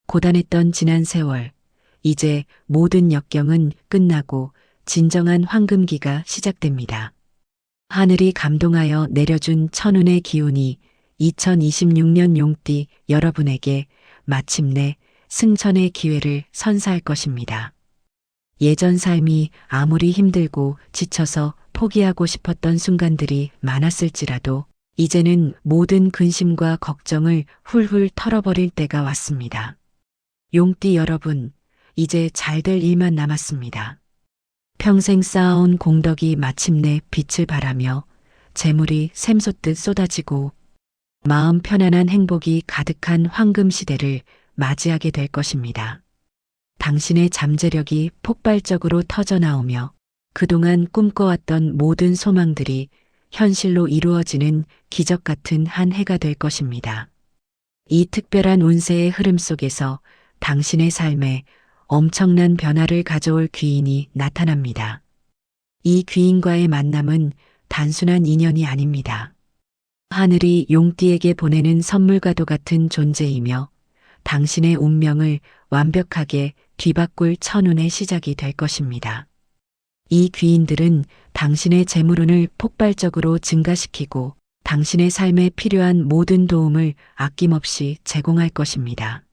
고단했던 지난 세월, 이제 모든 역경은 끝나고 진정한 황금기가 시작됩니다. 하늘이 감동하여 내려준 천운의 기운이 2026년 용띠 여러분에게 마침내 승천의 기회를 선사할 것입니다. 예전 삶이 아무리 힘들고 지쳐서 포기하고 싶었던 순간들이 많았을지라도 이제는 모든 근심과 걱정을 훌훌 털어버릴 때가 왔습니다. 용띠 여러분, 이제 잘 될 일만 남았습니다. 평생 쌓아온 공덕이 마침내 빛을 발하며 재물이 샘솟듯 쏟아지고 마음 편안한 행복이 가득한 황금 시대를 맞이하게 될 것입니다. 당신의 잠재력이 폭발적으로 터져나오며 그동안 꿈꿔왔던 모든 소망들이 현실로 이루어지는 기적 같은 한 해가 될 것입니다. 이 특별한 운세의 흐름 속에서 당신의 삶에 엄청난 변화를 가져올 귀인이 나타납니다. 이 귀인과의 만남은 단순한 인연이 아닙니다. 하늘이 용띠에게 보내는 선물과도 같은 존재이며 당신의 운명을 완벽하게 뒤바꿀 천운의 시작이 될 것입니다. 이 귀인들은 당신의 재물운을 폭발적으로 증가시키고 당신의 삶에 필요한 모든 도움을 아낌없이 제공할 것입니다.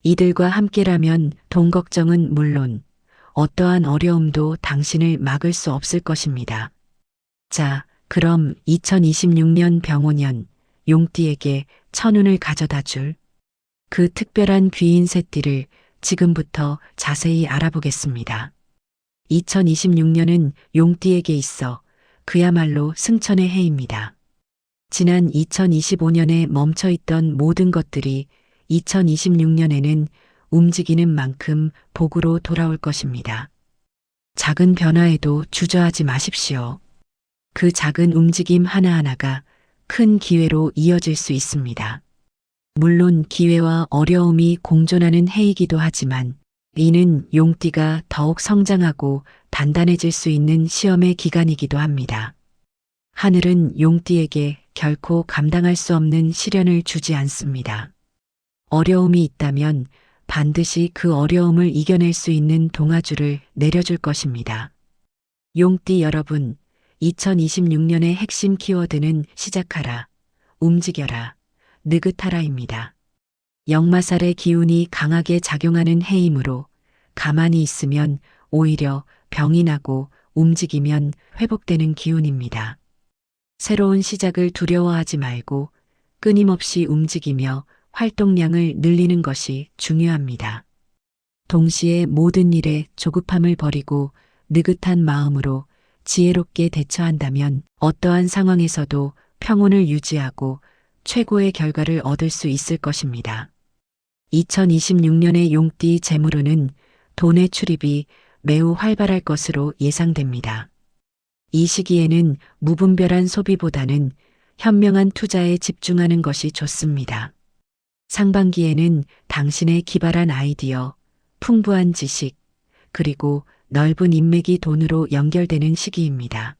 이들과 함께라면 돈 걱정은 물론 어떠한 어려움도 당신을 막을 수 없을 것입니다. 자, 그럼 2026년 병오년 용띠에게 천운을 가져다 줄 그 특별한 귀인 새띠를 지금부터 자세히 알아보겠습니다. 2026년은 용띠에게 있어 그야말로 승천의 해입니다. 지난 2025년에 멈춰있던 모든 것들이 2026년에는 움직이는 만큼 복으로 돌아올 것입니다. 작은 변화에도 주저하지 마십시오. 그 작은 움직임 하나하나가 큰 기회로 이어질 수 있습니다. 물론 기회와 어려움이 공존하는 해이기도 하지만 이는 용띠가 더욱 성장하고 단단해질 수 있는 시험의 기간이기도 합니다. 하늘은 용띠에게 결코 감당할 수 없는 시련을 주지 않습니다. 어려움이 있다면 반드시 그 어려움을 이겨낼 수 있는 동아줄을 내려줄 것입니다. 용띠 여러분, 2026년의 핵심 키워드는 시작하라, 움직여라, 느긋하라입니다. 역마살의 기운이 강하게 작용하는 해이므로 가만히 있으면 오히려 병이 나고 움직이면 회복되는 기운입니다. 새로운 시작을 두려워하지 말고 끊임없이 움직이며 활동량을 늘리는 것이 중요합니다. 동시에 모든 일에 조급함을 버리고 느긋한 마음으로 지혜롭게 대처한다면 어떠한 상황에서도 평온을 유지하고 최고의 결과를 얻을 수 있을 것입니다. 2026년의 용띠 재물운은 돈의 출입이 매우 활발할 것으로 예상됩니다. 이 시기에는 무분별한 소비보다는 현명한 투자에 집중하는 것이 좋습니다. 상반기에는 당신의 기발한 아이디어, 풍부한 지식, 그리고 넓은 인맥이 돈으로 연결되는 시기입니다.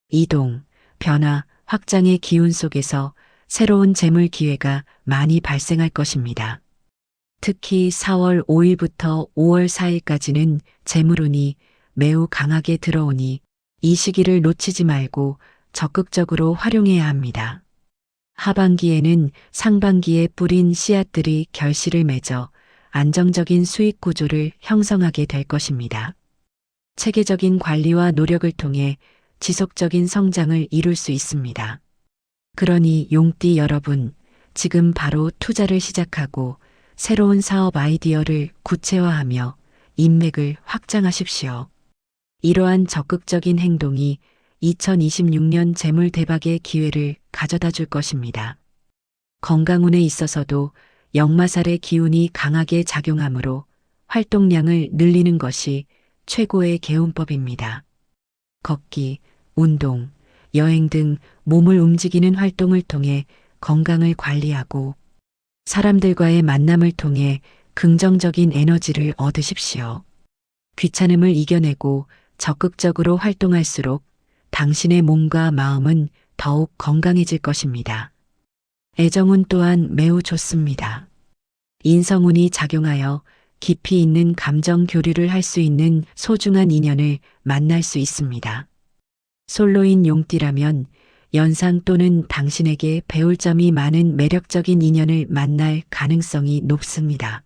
이동, 변화, 확장의 기운 속에서 새로운 재물 기회가 많이 발생할 것입니다. 특히 4월 5일부터 5월 4일까지는 재물운이 매우 강하게 들어오니 이 시기를 놓치지 말고 적극적으로 활용해야 합니다. 하반기에는 상반기에 뿌린 씨앗들이 결실을 맺어 안정적인 수익 구조를 형성하게 될 것입니다. 체계적인 관리와 노력을 통해 지속적인 성장을 이룰 수 있습니다. 그러니 용띠 여러분, 지금 바로 투자를 시작하고 새로운 사업 아이디어를 구체화하며 인맥을 확장하십시오. 이러한 적극적인 행동이 2026년 재물 대박의 기회를 가져다 줄 것입니다. 건강운에 있어서도 역마살의 기운이 강하게 작용하므로 활동량을 늘리는 것이 최고의 개운법입니다. 걷기, 운동, 여행 등 몸을 움직이는 활동을 통해 건강을 관리하고 사람들과의 만남을 통해 긍정적인 에너지를 얻으십시오. 귀찮음을 이겨내고 적극적으로 활동할수록 당신의 몸과 마음은 더욱 건강해질 것입니다. 애정운 또한 매우 좋습니다. 인성운이 작용하여 깊이 있는 감정 교류를 할 수 있는 소중한 인연을 만날 수 있습니다. 솔로인 용띠라면 연상 또는 당신에게 배울 점이 많은 매력적인 인연을 만날 가능성이 높습니다.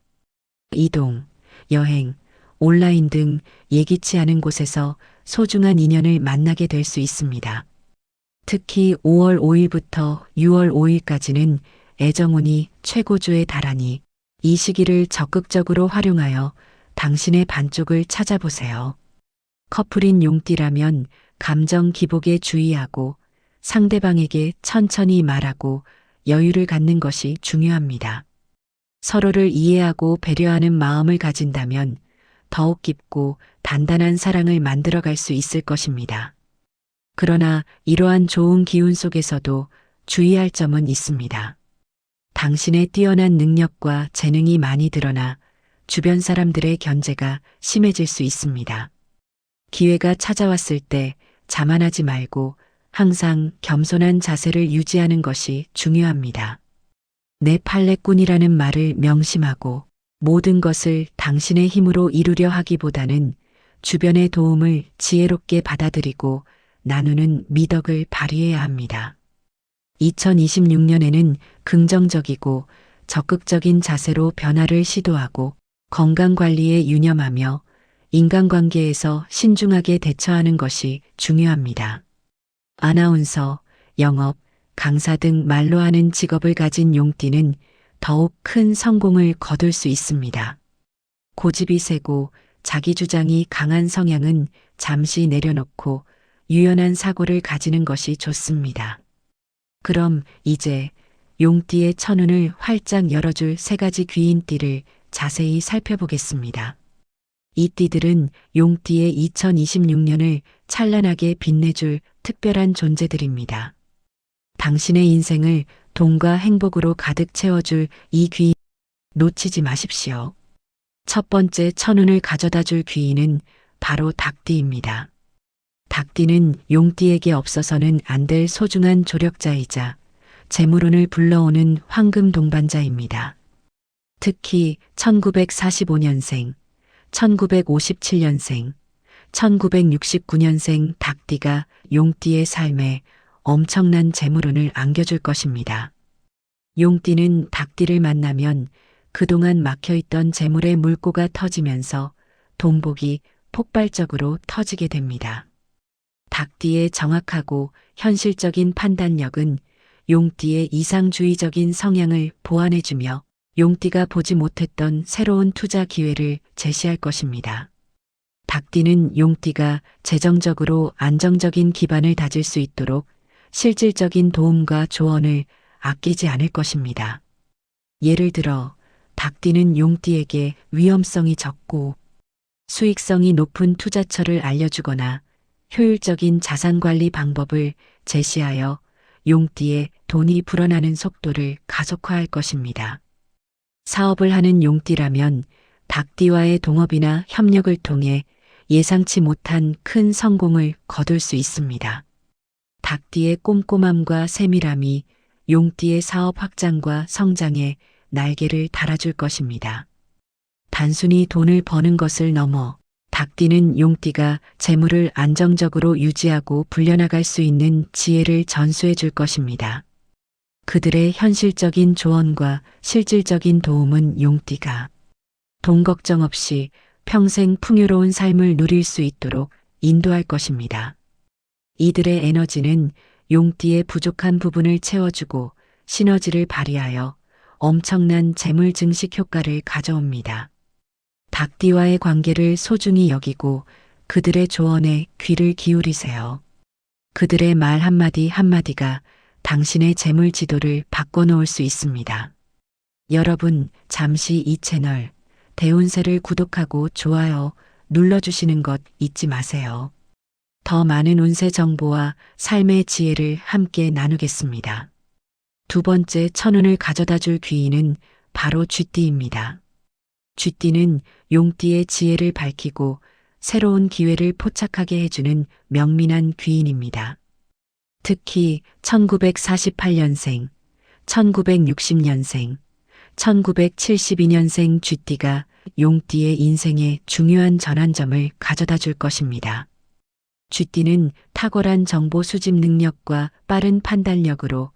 이동, 여행, 온라인 등 예기치 않은 곳에서 소중한 인연을 만나게 될 수 있습니다. 특히 5월 5일부터 6월 5일까지는 애정운이 최고조에 달하니 이 시기를 적극적으로 활용하여 당신의 반쪽을 찾아보세요. 커플인 용띠라면 감정 기복에 주의하고 상대방에게 천천히 말하고 여유를 갖는 것이 중요합니다. 서로를 이해하고 배려하는 마음을 가진다면 더욱 깊고 단단한 사랑을 만들어갈 수 있을 것입니다. 그러나 이러한 좋은 기운 속에서도 주의할 점은 있습니다. 당신의 뛰어난 능력과 재능이 많이 드러나 주변 사람들의 견제가 심해질 수 있습니다. 기회가 찾아왔을 때 자만하지 말고 항상 겸손한 자세를 유지하는 것이 중요합니다. 내 팔레꾼이라는 말을 명심하고 모든 것을 당신의 힘으로 이루려 하기보다는 주변의 도움을 지혜롭게 받아들이고 나누는 미덕을 발휘해야 합니다. 2026년에는 긍정적이고 적극적인 자세로 변화를 시도하고 건강관리에 유념하며 인간관계에서 신중하게 대처하는 것이 중요합니다. 아나운서, 영업, 강사 등 말로 하는 직업을 가진 용띠는 더욱 큰 성공을 거둘 수 있습니다. 고집이 세고 자기주장이 강한 성향은 잠시 내려놓고 유연한 사고를 가지는 것이 좋습니다. 그럼 이제 용띠의 천운을 활짝 열어줄 세 가지 귀인띠를 자세히 살펴보겠습니다. 이 띠들은 용띠의 2026년을 찬란하게 빛내줄 특별한 존재들입니다. 당신의 인생을 돈과 행복으로 가득 채워줄 이 귀인 놓치지 마십시오. 첫 번째 천운을 가져다 줄 귀인은 바로 닭띠입니다. 닭띠는 용띠에게 없어서는 안 될 소중한 조력자이자 재물운을 불러오는 황금 동반자입니다. 특히 1945년생, 1957년생, 1969년생 닭띠가 용띠의 삶에 엄청난 재물운을 안겨줄 것입니다. 용띠는 닭띠를 만나면 그동안 막혀있던 재물의 물꼬가 터지면서 돈복이 폭발적으로 터지게 됩니다. 닭띠의 정확하고 현실적인 판단력은 용띠의 이상주의적인 성향을 보완해주며 용띠가 보지 못했던 새로운 투자 기회를 제시할 것입니다. 닭띠는 용띠가 재정적으로 안정적인 기반을 다질 수 있도록 실질적인 도움과 조언을 아끼지 않을 것입니다. 예를 들어 닭띠는 용띠에게 위험성이 적고 수익성이 높은 투자처를 알려주거나 효율적인 자산관리 방법을 제시하여 용띠의 돈이 불어나는 속도를 가속화할 것입니다. 사업을 하는 용띠라면 닭띠와의 동업이나 협력을 통해 예상치 못한 큰 성공을 거둘 수 있습니다. 닭띠의 꼼꼼함과 세밀함이 용띠의 사업 확장과 성장에 날개를 달아줄 것입니다. 단순히 돈을 버는 것을 넘어 닭띠는 용띠가 재물을 안정적으로 유지하고 불려나갈 수 있는 지혜를 전수해 줄 것입니다. 그들의 현실적인 조언과 실질적인 도움은 용띠가 돈 걱정 없이 평생 풍요로운 삶을 누릴 수 있도록 인도할 것입니다. 이들의 에너지는 용띠의 부족한 부분을 채워주고 시너지를 발휘하여 엄청난 재물 증식 효과를 가져옵니다. 닭띠와의 관계를 소중히 여기고 그들의 조언에 귀를 기울이세요. 그들의 말 한마디 한마디가 당신의 재물 지도를 바꿔놓을 수 있습니다. 여러분, 잠시 이 채널 대운세를 구독하고 좋아요 눌러주시는 것 잊지 마세요. 더 많은 운세 정보와 삶의 지혜를 함께 나누겠습니다. 두 번째 천운을 가져다 줄 귀인은 바로 쥐띠입니다. 쥐띠는 용띠의 지혜를 밝히고 새로운 기회를 포착하게 해주는 명민한 귀인입니다. 특히 1948년생, 1960년생, 1972년생 쥐띠가 용띠의 인생에 중요한 전환점을 가져다 줄 것입니다. 쥐띠는 탁월한 정보 수집 능력과 빠른 판단력으로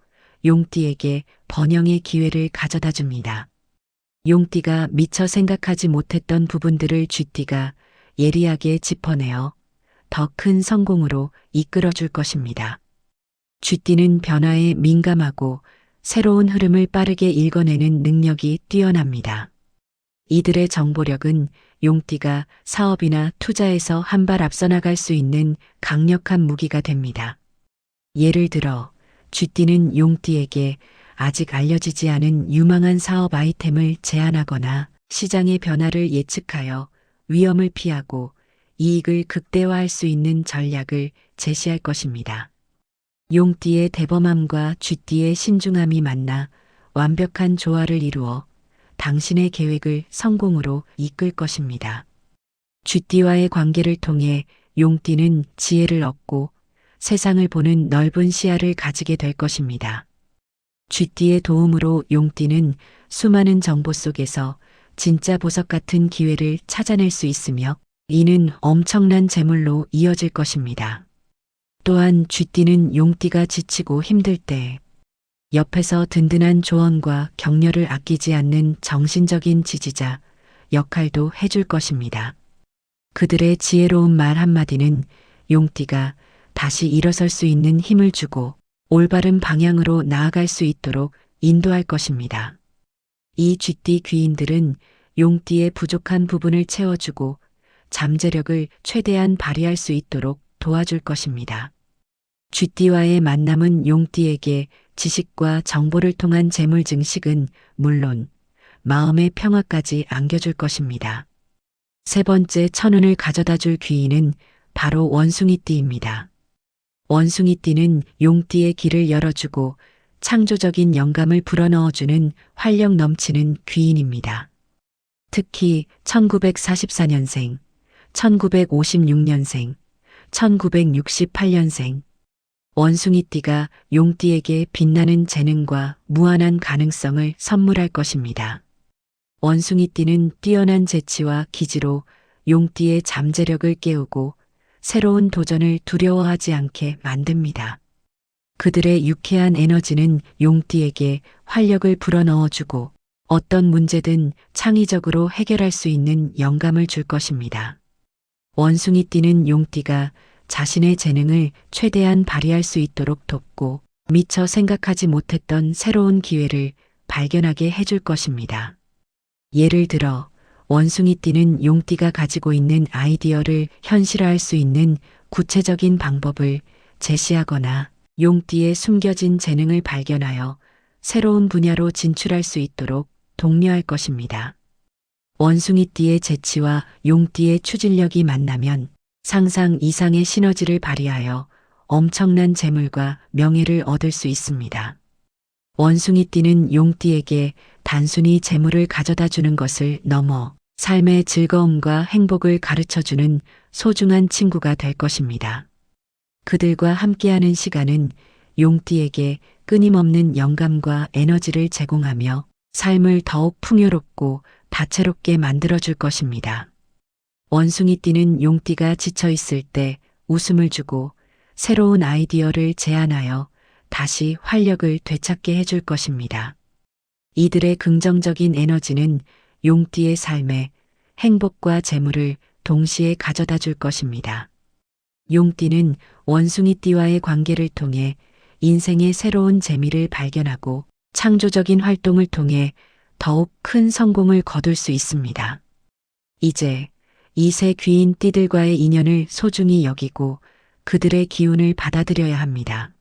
용띠에게 번영의 기회를 가져다 줍니다. 용띠가 미처 생각하지 못했던 부분들을 쥐띠가 예리하게 짚어내어 더 큰 성공으로 이끌어 줄 것입니다. 쥐띠는 변화에 민감하고 새로운 흐름을 빠르게 읽어내는 능력이 뛰어납니다. 이들의 정보력은 용띠가 사업이나 투자에서 한 발 앞서 나갈 수 있는 강력한 무기가 됩니다. 예를 들어 쥐띠는 용띠에게 아직 알려지지 않은 유망한 사업 아이템을 제안하거나 시장의 변화를 예측하여 위험을 피하고 이익을 극대화할 수 있는 전략을 제시할 것입니다. 용띠의 대범함과 쥐띠의 신중함이 만나 완벽한 조화를 이루어 당신의 계획을 성공으로 이끌 것입니다. 쥐띠와의 관계를 통해 용띠는 지혜를 얻고 세상을 보는 넓은 시야를 가지게 될 것입니다. 쥐띠의 도움으로 용띠는 수많은 정보 속에서 진짜 보석 같은 기회를 찾아낼 수 있으며 이는 엄청난 재물로 이어질 것입니다. 또한 쥐띠는 용띠가 지치고 힘들 때 옆에서 든든한 조언과 격려를 아끼지 않는 정신적인 지지자 역할도 해줄 것입니다. 그들의 지혜로운 말 한마디는 용띠가 다시 일어설 수 있는 힘을 주고 올바른 방향으로 나아갈 수 있도록 인도할 것입니다. 이 쥐띠 귀인들은 용띠의 부족한 부분을 채워주고 잠재력을 최대한 발휘할 수 있도록 도와줄 것입니다. 쥐띠와의 만남은 용띠에게 지식과 정보를 통한 재물 증식은 물론 마음의 평화까지 안겨줄 것입니다. 세 번째 천운을 가져다 줄 귀인은 바로 원숭이띠입니다. 원숭이띠는 용띠의 길을 열어주고 창조적인 영감을 불어넣어주는 활력 넘치는 귀인입니다. 특히 1944년생, 1956년생, 1968년생, 원숭이띠가 용띠에게 빛나는 재능과 무한한 가능성을 선물할 것입니다. 원숭이띠는 뛰어난 재치와 기지로 용띠의 잠재력을 깨우고 새로운 도전을 두려워하지 않게 만듭니다. 그들의 유쾌한 에너지는 용띠에게 활력을 불어넣어주고 어떤 문제든 창의적으로 해결할 수 있는 영감을 줄 것입니다. 원숭이띠는 용띠가 자신의 재능을 최대한 발휘할 수 있도록 돕고 미처 생각하지 못했던 새로운 기회를 발견하게 해줄 것입니다. 예를 들어 원숭이띠는 용띠가 가지고 있는 아이디어를 현실화할 수 있는 구체적인 방법을 제시하거나 용띠의 숨겨진 재능을 발견하여 새로운 분야로 진출할 수 있도록 독려할 것입니다. 원숭이띠의 재치와 용띠의 추진력이 만나면 상상 이상의 시너지를 발휘하여 엄청난 재물과 명예를 얻을 수 있습니다. 원숭이띠는 용띠에게 단순히 재물을 가져다 주는 것을 넘어 삶의 즐거움과 행복을 가르쳐주는 소중한 친구가 될 것입니다. 그들과 함께하는 시간은 용띠에게 끊임없는 영감과 에너지를 제공하며 삶을 더욱 풍요롭고 다채롭게 만들어줄 것입니다. 원숭이띠는 용띠가 지쳐있을 때 웃음을 주고 새로운 아이디어를 제안하여 다시 활력을 되찾게 해줄 것입니다. 이들의 긍정적인 에너지는 용띠의 삶에 행복과 재물을 동시에 가져다 줄 것입니다. 용띠는 원숭이띠와의 관계를 통해 인생의 새로운 재미를 발견하고 창조적인 활동을 통해 더욱 큰 성공을 거둘 수 있습니다. 이제 이 세 귀인 띠들과의 인연을 소중히 여기고 그들의 기운을 받아들여야 합니다.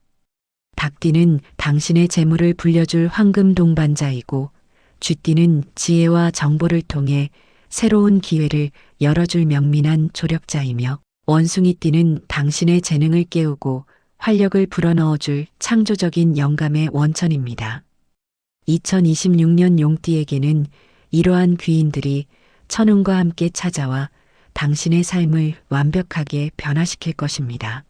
닭띠는 당신의 재물을 불려줄 황금 동반자이고 쥐띠는 지혜와 정보를 통해 새로운 기회를 열어줄 명민한 조력자이며 원숭이띠는 당신의 재능을 깨우고 활력을 불어넣어줄 창조적인 영감의 원천입니다. 2026년 용띠에게는 이러한 귀인들이 천운과 함께 찾아와 당신의 삶을 완벽하게 변화시킬 것입니다.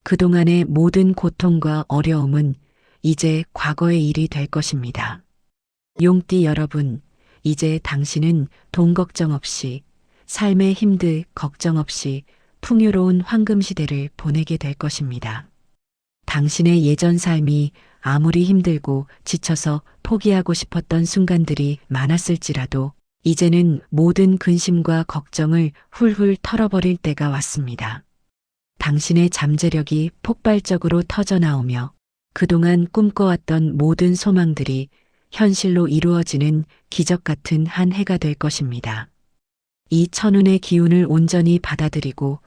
그동안의 모든 고통과 어려움은 이제 과거의 일이 될 것입니다. 용띠 여러분, 이제 당신은 돈 걱정 없이, 삶의 힘들 걱정 없이 풍요로운 황금 시대를 보내게 될 것입니다. 당신의 예전 삶이 아무리 힘들고 지쳐서 포기하고 싶었던 순간들이 많았을지라도 이제는 모든 근심과 걱정을 훌훌 털어버릴 때가 왔습니다. 당신의 잠재력이 폭발적으로 터져나오며 그동안 꿈꿔왔던 모든 소망들이 현실로 이루어지는 기적 같은 한 해가 될 것입니다. 이 천운의 기운을 온전히 받아들이고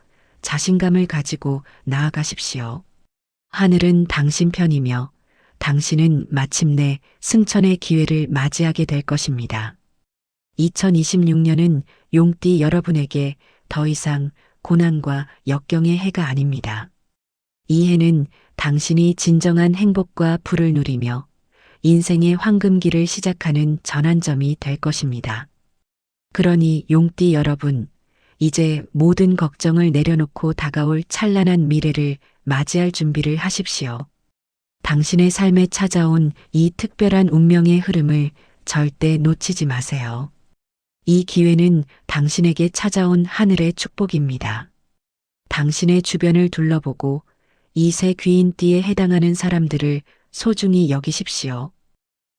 자신감을 가지고 나아가십시오. 하늘은 당신 편이며 당신은 마침내 승천의 기회를 맞이하게 될 것입니다. 2026년은 용띠 여러분에게 더 이상 고난과 역경의 해가 아닙니다. 이 해는 당신이 진정한 행복과 부를 누리며 인생의 황금기를 시작하는 전환점이 될 것입니다. 그러니 용띠 여러분, 이제 모든 걱정을 내려놓고 다가올 찬란한 미래를 맞이할 준비를 하십시오. 당신의 삶에 찾아온 이 특별한 운명의 흐름을 절대 놓치지 마세요. 이 기회는 당신에게 찾아온 하늘의 축복입니다. 당신의 주변을 둘러보고 이 새 귀인띠에 해당하는 사람들을 소중히 여기십시오.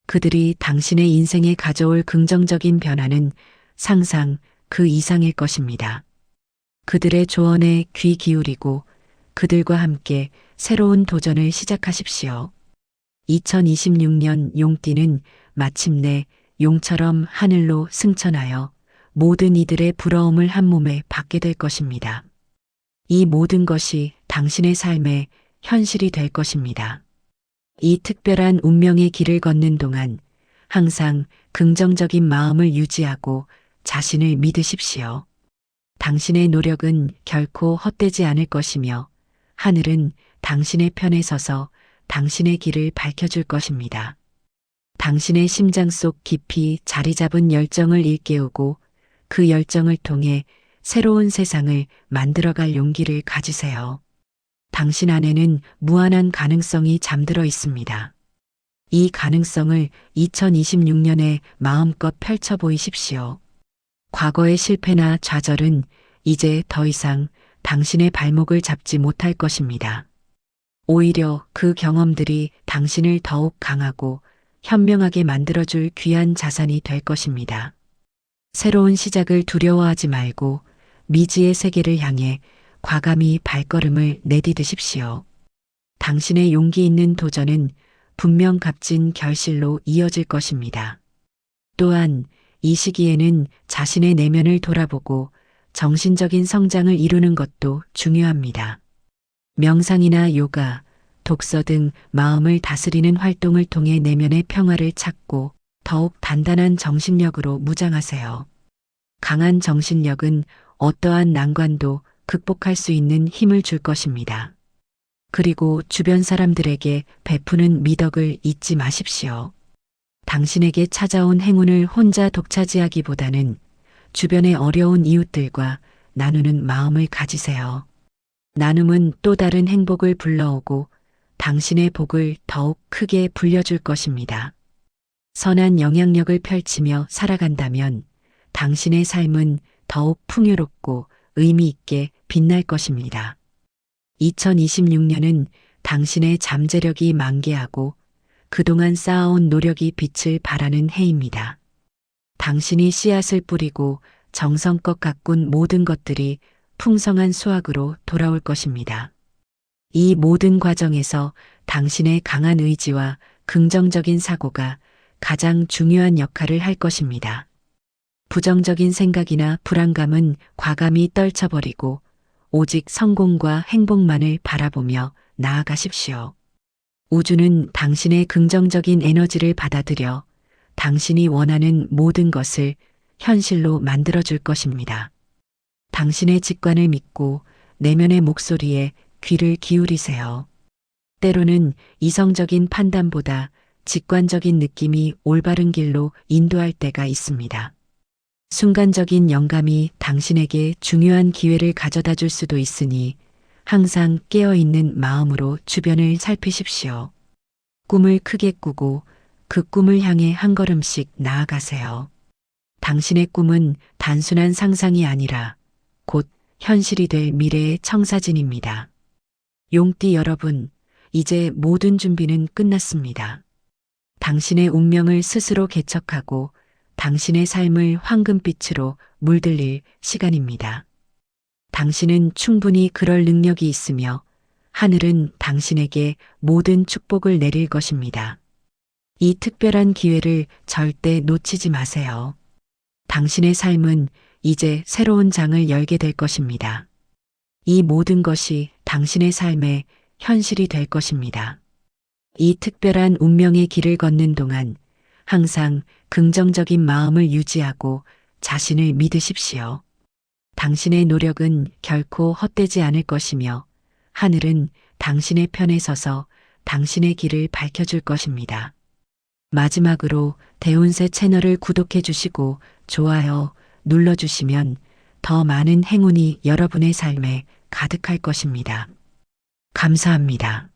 그들이 당신의 인생에 가져올 긍정적인 변화는 상상 그 이상일 것입니다. 그들의 조언에 귀 기울이고 그들과 함께 새로운 도전을 시작하십시오. 2026년 용띠는 마침내 용처럼 하늘로 승천하여 모든 이들의 부러움을 한 몸에 받게 될 것입니다. 이 모든 것이 당신의 삶의 현실이 될 것입니다. 이 특별한 운명의 길을 걷는 동안 항상 긍정적인 마음을 유지하고 자신을 믿으십시오. 당신의 노력은 결코 헛되지 않을 것이며 하늘은 당신의 편에 서서 당신의 길을 밝혀줄 것입니다. 당신의 심장 속 깊이 자리 잡은 열정을 일깨우고 그 열정을 통해 새로운 세상을 만들어갈 용기를 가지세요. 당신 안에는 무한한 가능성이 잠들어 있습니다. 이 가능성을 2026년에 마음껏 펼쳐 보이십시오. 과거의 실패나 좌절은 이제 더 이상 당신의 발목을 잡지 못할 것입니다. 오히려 그 경험들이 당신을 더욱 강하고 현명하게 만들어줄 귀한 자산이 될 것입니다. 새로운 시작을 두려워하지 말고 미지의 세계를 향해 과감히 발걸음을 내디디십시오. 당신의 용기 있는 도전은 분명 값진 결실로 이어질 것입니다. 또한 이 시기에는 자신의 내면을 돌아보고 정신적인 성장을 이루는 것도 중요합니다. 명상이나 요가, 독서 등 마음을 다스리는 활동을 통해 내면의 평화를 찾고 더욱 단단한 정신력으로 무장하세요. 강한 정신력은 어떠한 난관도 극복할 수 있는 힘을 줄 것입니다. 그리고 주변 사람들에게 베푸는 미덕을 잊지 마십시오. 당신에게 찾아온 행운을 혼자 독차지하기보다는 주변의 어려운 이웃들과 나누는 마음을 가지세요. 나눔은 또 다른 행복을 불러오고 당신의 복을 더욱 크게 불려줄 것입니다. 선한 영향력을 펼치며 살아간다면 당신의 삶은 더욱 풍요롭고 의미 있게 빛날 것입니다. 2026년은 당신의 잠재력이 만개하고 그동안 쌓아온 노력이 빛을 발하는 해입니다. 당신이 씨앗을 뿌리고 정성껏 가꾼 모든 것들이 풍성한 수확으로 돌아올 것입니다. 이 모든 과정에서 당신의 강한 의지와 긍정적인 사고가 가장 중요한 역할을 할 것입니다. 부정적인 생각이나 불안감은 과감히 떨쳐버리고 오직 성공과 행복만을 바라보며 나아가십시오. 우주는 당신의 긍정적인 에너지를 받아들여 당신이 원하는 모든 것을 현실로 만들어줄 것입니다. 당신의 직관을 믿고 내면의 목소리에 귀를 기울이세요. 때로는 이성적인 판단보다 직관적인 느낌이 올바른 길로 인도할 때가 있습니다. 순간적인 영감이 당신에게 중요한 기회를 가져다 줄 수도 있으니 항상 깨어있는 마음으로 주변을 살피십시오. 꿈을 크게 꾸고 그 꿈을 향해 한 걸음씩 나아가세요. 당신의 꿈은 단순한 상상이 아니라 곧 현실이 될 미래의 청사진입니다. 용띠 여러분, 이제 모든 준비는 끝났습니다. 당신의 운명을 스스로 개척하고 당신의 삶을 황금빛으로 물들일 시간입니다. 당신은 충분히 그럴 능력이 있으며 하늘은 당신에게 모든 축복을 내릴 것입니다. 이 특별한 기회를 절대 놓치지 마세요. 당신의 삶은 이제 새로운 장을 열게 될 것입니다. 이 모든 것이 당신의 삶의 현실이 될 것입니다. 이 특별한 운명의 길을 걷는 동안 항상 긍정적인 마음을 유지하고 자신을 믿으십시오. 당신의 노력은 결코 헛되지 않을 것이며 하늘은 당신의 편에 서서 당신의 길을 밝혀줄 것입니다. 마지막으로 대운세 채널을 구독해 주시고 좋아요 눌러주시면 더 많은 행운이 여러분의 삶에 가득할 것입니다. 감사합니다.